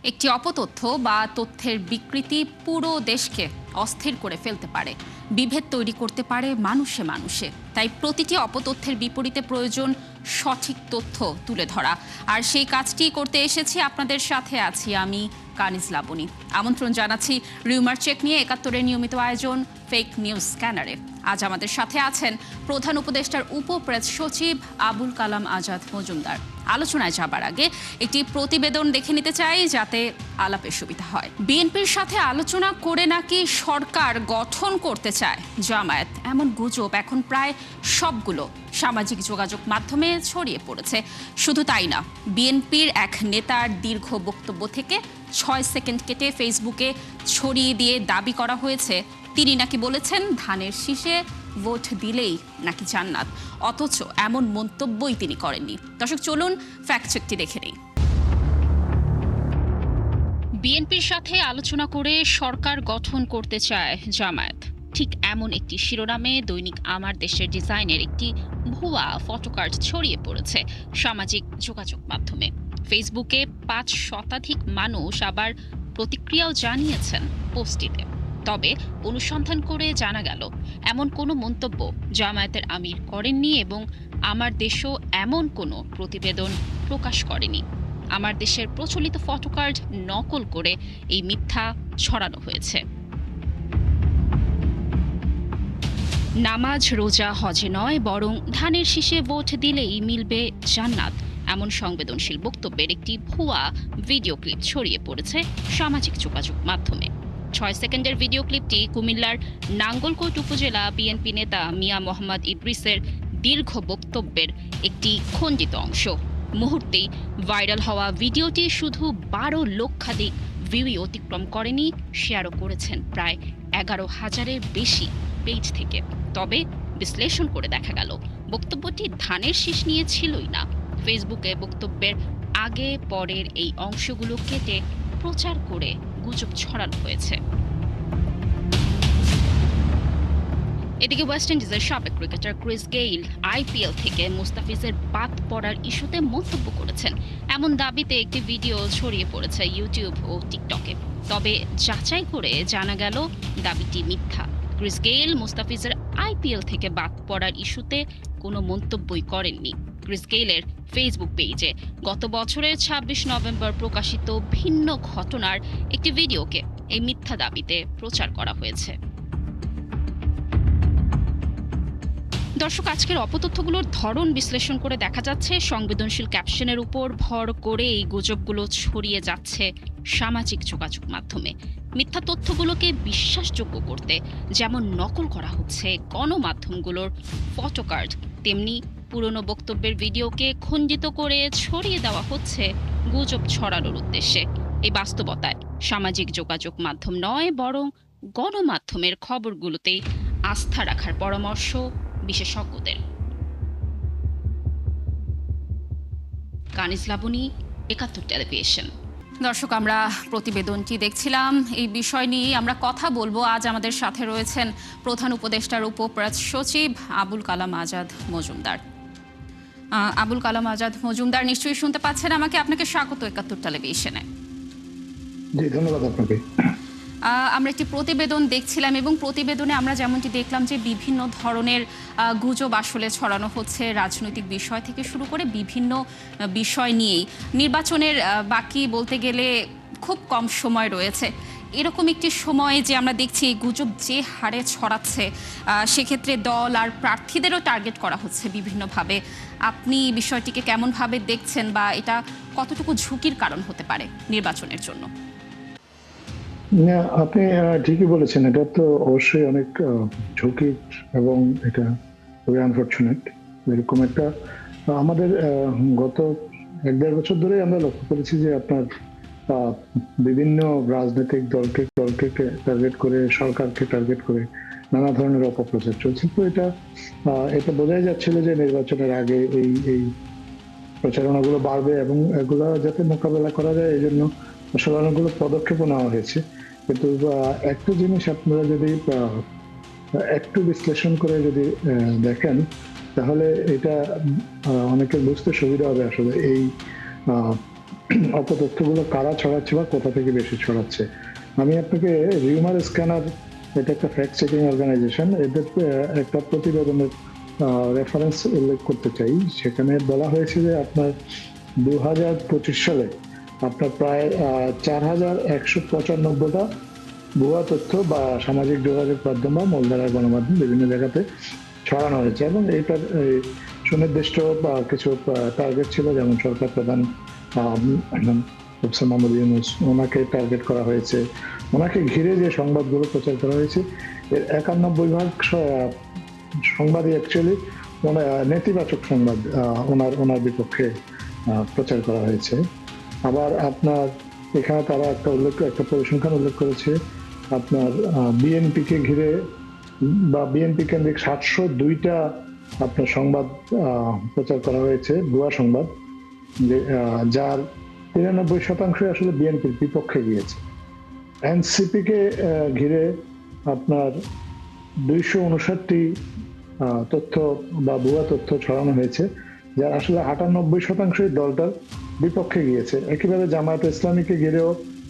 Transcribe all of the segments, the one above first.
একটি অপতথ্য বা তথ্যের বিকৃতি পুরো দেশকে অস্থির করে ফেলতে পারে, বিভেদ তৈরি করতে পারে মানুষে মানুষে। তাই প্রতিটি অপতথ্যের বিপরীতে প্রয়োজন সঠিক তথ্য তুলে ধরা। আর সেই কাজটি করতে এসেছি, আপনাদের সাথে আছি আমি কানিজ লাবণী। আমন্ত্রণ জানাচ্ছি রিউমার চেক নিয়ে ৭১-এর নিয়মিত আয়োজন ফেক নিউজ স্ক্যানারে। আজ আমাদের সাথে আছেন প্রধান উপদেষ্টার উপপ্রেস সচিব আবুল কালাম আজাদ মজুমদার। আলোচনায় যাবার আগে একটি প্রতিবেদন দেখে নিতে চাই, যাতে আলাপের সুবিধা হয়। বিএনপির সাথে আলোচনা করে নাকি সরকার গঠন করতে চায় জামায়াত, এমন গুজব এখন প্রায় সবগুলো সামাজিক যোগাযোগ মাধ্যমে ছড়িয়ে পড়েছে। শুধু তাই না, বিএনপির এক নেতার দীর্ঘ বক্তব্য থেকে ৬ সেকেন্ড কেটে ফেসবুকে ছড়িয়ে দিয়ে দাবি করা হয়েছে তিনি নাকি বলেছেন ধানের শীষে ভোট দিলেই নাকি জান্নাত, অথচ এমন মন্তব্যই তিনি করেননি। দর্শক, চলুন ফ্যাক্ট চেকটি দেখে নেই। বিএনপির সাথে আলোচনা করে সরকার গঠন করতে চায় জামায়াত, ঠিক এমন একটি শিরোনামে দৈনিক আমার দেশের ডিজাইনের একটি ভুয়া ফটোকার্ড ছড়িয়ে পড়েছে সামাজিক যোগাযোগ মাধ্যমে। ফেসবুকে ৫ শতাধিক মানুষ আবার প্রতিক্রিয়াও জানিয়েছেন পোস্টটিতে। তবে অনুসন্ধান করে জানা গেল এমন কোনো মন্তব্য জামায়াতের আমির করেননি এবং আমার দেশও এমন কোনো প্রতিবেদন প্রকাশ করেনি। আমার দেশের প্রচলিত ফটোকার্ড নকল করে এই মিথ্যা ছড়ানো হয়েছে। নামাজ রোজা হজে নয়, বরং ধানের শীষে ভোট দিলেই মিলবে জান্নাত, এমন সংবেদনশীল বক্তব্যের একটি ভুয়া ভিডিও ক্লিপ ছড়িয়ে পড়েছে সামাজিক যোগাযোগ মাধ্যমে। ৬ সেকেন্ডের ভিডিও ক্লিপটি কুমিল্লার নাঙ্গলকোট উপজেলা বিএনপি নেতা মিয়া মোহাম্মদ ইদ্রিসের দীর্ঘ বক্তব্যের একটি খণ্ডিত অংশ। মুহূর্তেই ভাইরাল হওয়া ভিডিওটি শুধু ১২ লক্ষাধিক ভিউই অতিক্রম করেনি, শেয়ারও করেছেন প্রায় ১১,০০০-এর বেশি পেজ থেকে। তবে বিশ্লেষণ করে দেখা গেল বক্তব্যটি ধানের শীষ নিয়ে ছিলই না। ফেসবুকে বক্তব্যের আগে পরের এই অংশগুলো কেটে প্রচার করে গুজব ছড়ানো হয়েছে। এদিকে ওয়েস্ট ইন্ডিজের সাবেক ক্রিকেটার ক্রিস গেইল আইপিএল থেকে মুস্তাফিজের বাদ পড়ার ইস্যুতে মন্তব্য করেছেন, এমন দাবিতে একটি ভিডিও ছড়িয়ে পড়েছে ইউটিউব ও টিকটকে। তবে যাচাই করে জানা গেল দাবিটি মিথ্যা। ক্রিস গেইল মুস্তাফিজের আইপিএল থেকে বাদ পড়ার ইস্যুতে কোনো মন্তব্যই করেননি। ক্রিস গেইলের ফেসবুক পেজে গত বছরের ২৬ নভেম্বর প্রকাশিত ভিন্ন ঘটনার একটি ভিডিওকে এই মিথ্যা দাবিতে প্রচার করা হয়েছে। দর্শক, আজকের অপতথ্যগুলোর ধরন বিশ্লেষণ করে দেখা যাচ্ছে সংবেদনশীল ক্যাপশনের উপর ভর করে এই গুজবগুলো ছড়িয়ে যাচ্ছে সামাজিক যোগাযোগ মাধ্যমে। মিথ্যা তথ্যগুলোকে বিশ্বাসযোগ্য করতে যেমন নকল করা হচ্ছে গণমাধ্যমগুলোর ফটোকার্ড, তেমনি পুরনো বক্তব্যের ভিডিওকে খণ্ডিত করে ছড়িয়ে দেওয়া হচ্ছে গুজব ছড়ানোর উদ্দেশ্যে। এই বাস্তবতায় সামাজিক যোগাযোগ মাধ্যম নয়, বরং গণমাধ্যমের খবরগুলোতেই আস্থা রাখার পরামর্শ বিশেষজ্ঞদের। কানিজ লাবণী, ৭১ টেলিভিশন। দর্শক, আমরা প্রতিবেদনটি দেখছিলাম। এই বিষয় নিয়ে আমরা কথা বলবো। আজ আমাদের সাথে রয়েছেন প্রধান উপদেষ্টার উপপ্রেস সচিব আবুল কালাম আজাদ মজুমদার। আবুল কালাম আজাদ মজুমদার, নিশ্চয়ই শুনতে পাচ্ছেন আমাকে? আপনাকে স্বাগত ৭১ টেলিভিশনে। জি, ধন্যবাদ আপনাকে। আমরা একটি প্রতিবেদন দেখছিলাম এবং প্রতিবেদনে আমরা যেমনটি দেখলাম যে বিভিন্ন ধরনের গুজব আসলে ছড়ানো হচ্ছে, রাজনৈতিক বিষয় থেকে শুরু করে বিভিন্ন বিষয় নিয়েই। নির্বাচনের বাকি বলতে গেলে খুব কম সময় রয়েছে। এরকম একটি সময়ে যে আমরা দেখছি গুজব যে হারে ছড়াচ্ছে, সেক্ষেত্রে দল আর প্রার্থীদেরও টার্গেট করা হচ্ছে বিভিন্নভাবে। আপনি বিষয়টিকে কেমনভাবে দেখছেন, বা এটা কতটুকু ঝুঁকির কারণ হতে পারে নির্বাচনের জন্য? না, আপনি ঠিকই বলেছেন। এটা তো অবশ্যই অনেক ঝুঁকির এবং এটা খুবই আনফরচুনেট। এরকম একটা আমাদের গত ১-১.৫ বছর ধরে আমরা লক্ষ্য করেছি যে আপনার বিভিন্ন রাজনৈতিক দলকে টার্গেট করে, সরকারকে টার্গেট করে নানা ধরনের অপপ্রচার চলছে। তো এটা বোঝাই যাচ্ছিল যে নির্বাচনের আগে এই প্রচারণাগুলো বাড়বে এবং এগুলো যাতে মোকাবেলা করা যায় এই জন্য আসলে অনেকগুলো পদক্ষেপও নেওয়া হয়েছে। কিন্তু একটা জিনিস আপনারা যদি একটু বিশ্লেষণ করে যদি দেখেন, তাহলে এটা অনেকের বুঝতে সুবিধা হবে। আসলে এই অপতথ্যগুলো কারা ছড়াচ্ছে বা কোথা থেকে বেশি ছড়াচ্ছে। আমি আপনাকে রিউমার স্ক্যানার, এটা একটা ফ্যাক্ট চেকিং অর্গানাইজেশন, এদের একটা প্রতিবেদনের রেফারেন্স উল্লেখ করতে চাই। সেখানে বলা হয়েছে যে আপনার 2025 সালে আপনার প্রায় 4195টা ভুয়া তথ্য বা সামাজিক যোগাযোগ মাধ্যম বা মূলধারার গণমাধ্যম বিভিন্ন জায়গাতে ছড়ানো হয়েছে, এবং এইটার সুনির্দিষ্ট বা কিছু টার্গেট ছিল, যেমন সরকার প্রধান প্রফেসর মোহাম্মদ ইউনূস, ওনাকে টার্গেট করা হয়েছে। ওনাকে ঘিরে যে সংবাদগুলো প্রচার করা হয়েছে, এর 91% সংবাদই অ্যাকচুয়ালি নেতিবাচক সংবাদ ওনার বিপক্ষে প্রচার করা হয়েছে। আবার আপনার এখানে তারা একটা পরিসংখ্যান উল্লেখ করেছে, আপনার বিএনপি কে ঘিরে বা বিএনপি কেন্দ্রিক 702টা আপনার সংবাদ প্রচার করা হয়েছে, ভুয়া সংবাদ, যার 93% আসলে বিএনপির বিপক্ষে গিয়েছে। এনসিপি কে ঘিরে আপনার 259টি তথ্য বা ভুয়া তথ্য ছড়ানো হয়েছে, যার আসলে 98% দলটার বিপক্ষে গিয়েছে। একইভাবে জামায়াত ইসলামীকে ঘিরেও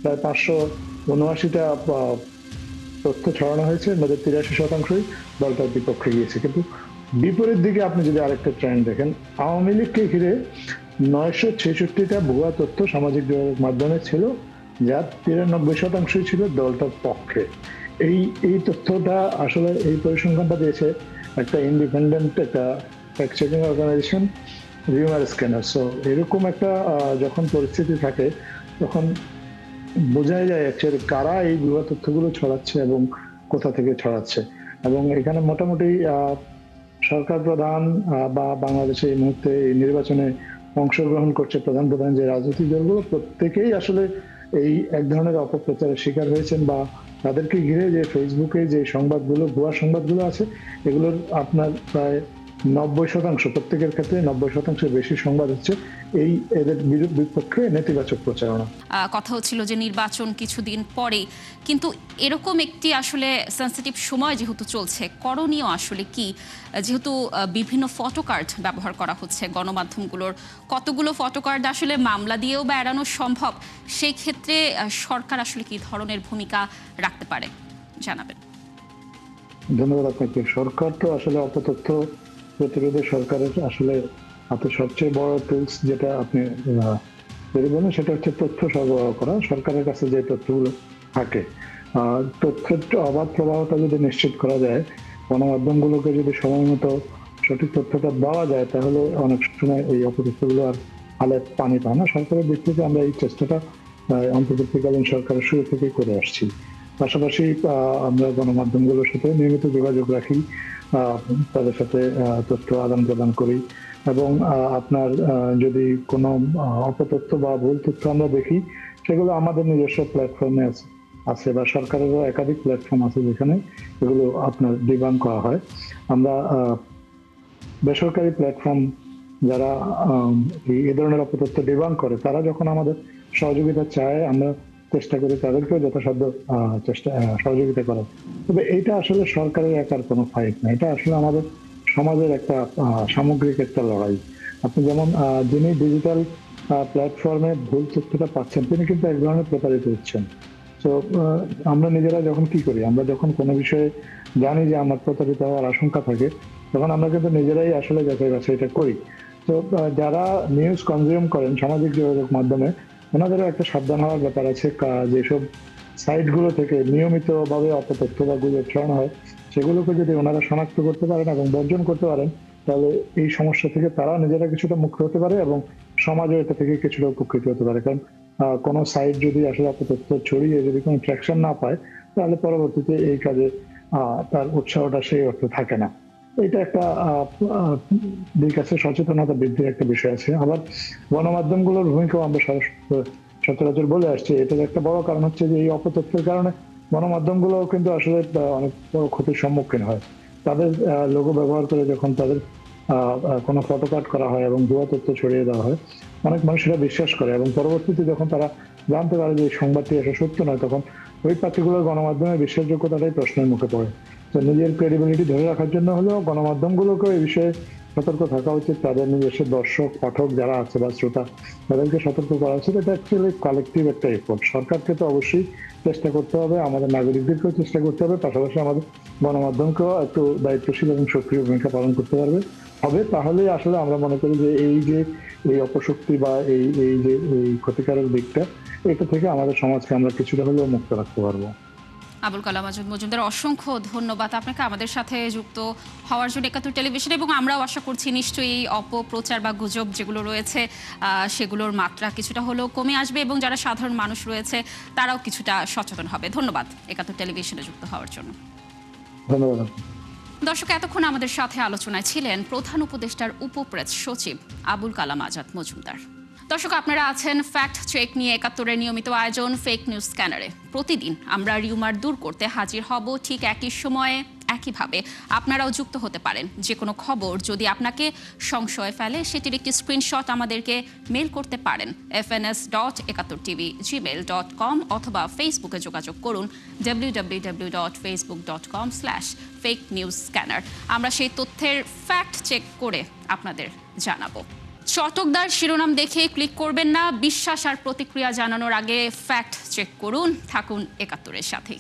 প্রায় 579টা তথ্য ছড়ানো হয়েছে, এর মধ্যে 83%ই দলটার বিপক্ষে গিয়েছে। কিন্তু বিপরীত দিকে আপনি যদি আরেকটা ট্রেন্ড দেখেন, আওয়ামী লীগকে ঘিরে 966টা ভুয়া তথ্য সামাজিক যোগাযোগ মাধ্যমে ছিল, যার 93%ই ছিল দলটার পক্ষে। এই তথ্যটা আসলে এই পরিসংখ্যানটা দিয়েছে একটা ইন্ডিপেন্ডেন্ট একটা fact checking organisation, Rumor Scanner. So এরকম একটা যখন পরিস্থিতি থাকে, তখন বোঝাই যায় অ্যাকচুয়ালি কারা এই ভুয়া তথ্যগুলো ছড়াচ্ছে এবং কোথা থেকে ছড়াচ্ছে। এবং এখানে মোটামুটি সরকার প্রধান বা বাংলাদেশে এই মুহূর্তে এই নির্বাচনে অংশগ্রহণ করছে প্রধান প্রধান যে রাজনৈতিক দলগুলো, প্রত্যেকেই আসলে এই এক ধরনের অপপ্রচারের শিকার হয়েছেন, বা তাদেরকে ঘিরে যে ফেসবুকে যে সংবাদগুলো, ভুয়া সংবাদগুলো আছে, এগুলোর আপনার প্রায় 90%, প্রত্যেকের ক্ষেত্রে 90% বেশি সংবাদ হচ্ছে এই এদের বিপক্ষে নেতিবাচক প্রচারণা। কথা হচ্ছিল যে নির্বাচন কিছুদিন পরে, কিন্তু এরকম একটি আসলে সেন্সিটিভ সময় যেহেতু চলছে, করণীয় আসলে কি? যেহেতু বিভিন্ন ফটোকার্ড ব্যবহার করা হচ্ছে গণমাধ্যমগুলোর, কতগুলো ফটোকার্ড আসলে মামলা দিয়েও বা এড়ানো সম্ভব? সেই ক্ষেত্রে সরকার আসলে কি ধরনের ভূমিকা রাখতে পারে জানাবেন। ধন্যবাদ আপনাকে। সরকার তো আসলে অপতথ্য প্রতিরোধে সরকারের আসলে হাতে সবচেয়ে বড় টুলস যেটা আপনি যদি বলেন, সেটা হচ্ছে তথ্য সরবরাহ করা। সরকারের কাছে যে তথ্যগুলো থাকে, তথ্যের অবাধ প্রবাহটা যদি নিশ্চিত করা যায়, গণমাধ্যমগুলোকে যদি সময় মতো সঠিক তথ্যটা দেওয়া যায়, তাহলে অনেক সময় এই অপতথ্যগুলো আর হালে পানি পায় না। সরকারের দিক থেকে আমরা এই চেষ্টাটা অন্তর্বর্তীকালীন সরকারের শুরু থেকেই করে আসছি। পাশাপাশি আমরা গণমাধ্যমগুলোর সাথে নিয়মিত যোগাযোগ রাখি, তাদের সাথে তথ্য আদান প্রদান করি, এবং আপনার যদি কোনো অপতথ্য বা ভুল তথ্য আমরা দেখি, সেগুলো আমাদের নিজস্ব প্ল্যাটফর্মে আছে বা সরকারেরও একাধিক প্ল্যাটফর্ম আছে যেখানে এগুলো আপনার ডিবাঙ্ক করা হয়। আমরা বেসরকারি প্ল্যাটফর্ম যারা এই ধরনের অপতথ্য ডিবাঙ্ক করে, তারা যখন আমাদের সহযোগিতা চায়, আমরা চেষ্টা করি তাদেরকেও যথাসাধ্য সহযোগিতা করার। তবে এইটা আসলে সরকারের একার কোনো ফাইট না, এটা আসলে আমাদের সমাজের একটা সামগ্রিক একটা লড়াই। আপনি যেমন যিনি ডিজিটাল প্ল্যাটফর্মে ভুল তথ্যটা পাচ্ছেন, তিনি কিন্তু এক ধরনের প্রতারিত হচ্ছেন। তো আমরা নিজেরা যখন কি করি, আমরা যখন কোনো বিষয়ে জানি যে আমার প্রতারিত হওয়ার আশঙ্কা থাকে, তখন আমরা কিন্তু নিজেরাই আসলে যাচাই বাছাইটা করি। তো যারা নিউজ কনজিউম করেন সামাজিক যোগাযোগ মাধ্যমে, ওনাদেরও একটা সাবধান হওয়ার ব্যাপার আছে। যেসব সাইটগুলো থেকে নিয়মিতভাবে অপতথ্য বা গুজব ছড়ানো হয়, সেগুলোকে যদি ওনারা শনাক্ত করতে পারেন এবং বর্জন করতে পারেন, তাহলে এই সমস্যা থেকে তারা নিজেরা কিছুটা মুক্ত হতে পারে এবং সমাজও এটা থেকে কিছুটা উপকৃত হতে পারে। কারণ কোনো সাইট যদি আসলে অপতথ্য ছড়িয়ে যদি কোনো ট্র্যাকশন না পায়, তাহলে পরবর্তীতে এই কাজে তার উৎসাহটা সেই অর্থে থাকে না। এটা একটা দিক আছে, সচেতনতা বৃদ্ধির একটা বিষয় আছে। আবার গণমাধ্যমগুলোর ভূমিকাও আমরা সচরাচর বলে আসছি। এটার একটা বড় কারণ হচ্ছে যে এই অপতথ্যের কারণে গণমাধ্যমগুলো কিন্তু আসলে অনেক বড় ক্ষতির সম্মুখীন হয়। তাদের লোগো ব্যবহার করে যখন তাদের কোনো ফটোকার্ড করা হয় এবং ভুয়া তথ্য ছড়িয়ে দেওয়া হয়, অনেক মানুষেরা বিশ্বাস করে, এবং পরবর্তীতে যখন তারা জানতে পারে যে সংবাদটি আসলে সত্য নয়, তখন ওই পার্টিকুলার গণমাধ্যমের বিশ্বাসযোগ্যতাটাই প্রশ্নের মুখে পড়ে। তো নিজের ক্রেডিবিলিটি ধরে রাখার জন্য হলেও গণমাধ্যমগুলোকে এই বিষয়ে সতর্ক থাকা উচিত, তাদের নিজস্ব দর্শক পাঠক যারা আছে বা শ্রোতা তাদেরকে সতর্ক করা উচিত। এটা অ্যাকচুয়ালি কালেকটিভ একটা এফোর্ট। সরকারকে তো অবশ্যই চেষ্টা করতে হবে, আমাদের নাগরিকদেরকেও চেষ্টা করতে হবে, পাশাপাশি আমাদের গণমাধ্যমকেও একটু দায়িত্বশীল এবং সক্রিয় ভূমিকা পালন করতে হবে। তাহলেই আসলে আমরা মনে করি যে এই অপশক্তি বা এই যে এই ক্ষতিকারক দিকটা, এটা থেকে আমাদের সমাজকে আমরা কিছুটা হলেও মুক্ত রাখতে পারবো। আবুল কালাম আজাদ মজুমদার, অসংখ্য ধন্যবাদ আপনাকে আমাদের সাথে যুক্ত হওয়ার জন্য ৭১ টেলিভিশন। এবং আমরাও আশা করছি নিশ্চয়ই এই অপপ্রচার বা গুজব যেগুলো রয়েছে সেগুলোর মাত্রা কিছুটা হলেও কমে আসবে এবং যারা সাধারণ মানুষ রয়েছে তারাও কিছুটা সচেতন হবে। ধন্যবাদ ৭১ টেলিভিশনে যুক্ত হওয়ার জন্য। ধন্যবাদ। দর্শক, এতক্ষণ আমাদের সাথে আলোচনায় ছিলেন প্রধান উপদেষ্টার উপপ্রেস সচিব আবুল কালাম আজাদ মজুমদার। দর্শক, আপনারা আছেন ফ্যাক্ট চেক নিয়ে ৭১-এর নিয়মিত আয়োজন ফেক নিউজ স্ক্যানারে। প্রতিদিন আমরা রিউমার দূর করতে হাজির হব ঠিক একই সময়ে একইভাবে। আপনারাও যুক্ত হতে পারেন। যে কোনো খবর যদি আপনাকে সংশয়ে ফেলে সেটির একটি স্ক্রিনশট আমাদেরকে মেল করতে পারেন fns.71tv@gmail.com অথবা ফেসবুকে যোগাযোগ করুন www.facebook.com/fake-news-scanner। আমরা সেই তথ্যের ফ্যাক্ট চেক করে আপনাদের জানাবো। চটকদার শিরোনাম দেখে ক্লিক করবেন না। বিশ্বাস আর প্রতিক্রিয়া জানানোর আগে ফ্যাক্ট চেক করুন। থাকুন ৭১-এর সাথে।